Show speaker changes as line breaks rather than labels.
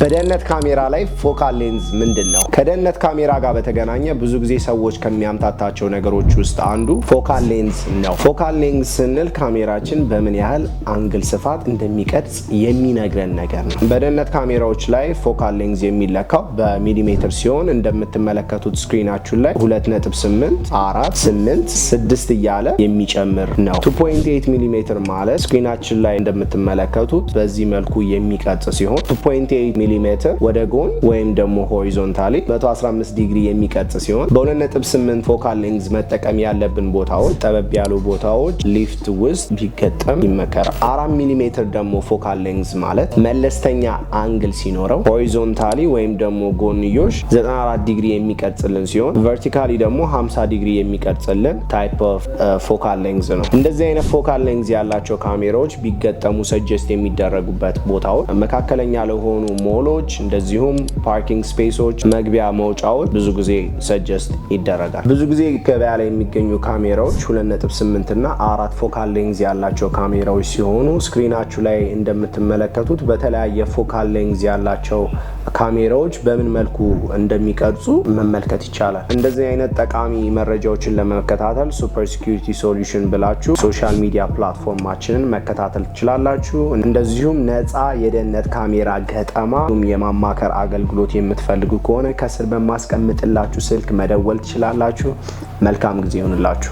በደህንነት ካሜራ ላይ ፎካል ሌንዝ ምንድነው? ከደህንነት ካሜራ ጋር በተገናኘ ብዙ ጊዜ ሰዎች ከሚያምታታቸው ነገሮች ውስጥ አንዱ ፎካል ሌንዝ ነው። ፎካል ሌንዝ ስንል ካሜራችን በምን ያህል አንግል ስፋት እንደሚቀርጽ የሚነግረን ነገር ነው። በደህንነት ካሜራዎች ላይ ፎካል ሌንዝ የሚለካው በሚሊሜትር ሲሆን እንደምትመለከቱት ስክሪናችሁ ላይ 2.8 4 8 6 እያለ የሚጨምር ነው። 2.8 ሚሊሜትር ማለት ስክሪናችን ላይ እንደምትመለከቱት በዚህ መልኩ የሚቀርጽ ሲሆን 2.8 ሚሊሜትር ወደ ጎን ወይም ደግሞ ሆሪዞንታሊ 115 ዲግሪ የሚቀርጽ ሲሆን በ2.8 ፎካል ሌንዝ መጠቀም ያለብን ቦታዎች ጠበብ ያሉ ቦታዎች ሊፍት ውስጥ ቢገጠም ይመከራል። 4 ሚሊሜትር ደግሞ ፎካል ሌንዝ ማለት መለስተኛ አንግል ሲኖረው ሆሪዞንታሊ ወይም ደግሞ ጎንዮሽ 94 ዲግሪ የሚቀርጽልን ሲሆን ቨርቲካሊ ደግሞ 50 ዲግሪ የሚቀርጽልን ታይፕ ኦፍ ፎካል ሌንዝ ነው። እንደዚህ አይነት ፎካል ሌንዝ ያላቸው ካሜራዎች ቢገጠሙ ሰጀስት የሚደረጉበት ቦታዎች መካከለኛ ለሆኑ ሞሎች እንደዚሁም ፓርኪንግ ስፔሶች፣ መግቢያ መውጫዎች ብዙ ጊዜ ሰጀስት ይደረጋል። ብዙ ጊዜ ገበያ ላይ የሚገኙ ካሜራዎች 2.8 እና 4 ፎካል ሌንዝ ያላቸው ካሜራዎች ሲሆኑ ስክሪናችሁ ላይ እንደምትመለከቱት በተለያየ ፎካል ሌንዝ ያላቸው ካሜራዎች በምን መልኩ እንደሚቀርጹ መመልከት ይቻላል። እንደዚህ አይነት ጠቃሚ መረጃዎችን ለመከታተል ሱፐር ሴኩሪቲ ሶሉሽን ብላችሁ ሶሻል ሚዲያ ፕላትፎርማችንን መከታተል ትችላላችሁ። እንደዚሁም ነፃ የደህንነት ካሜራ ገጠማ የማማከር አገልግሎት የምትፈልጉ ከሆነ ከስር በማስቀምጥላችሁ ስልክ መደወል ትችላላችሁ። መልካም ጊዜ ይሁንላችሁ።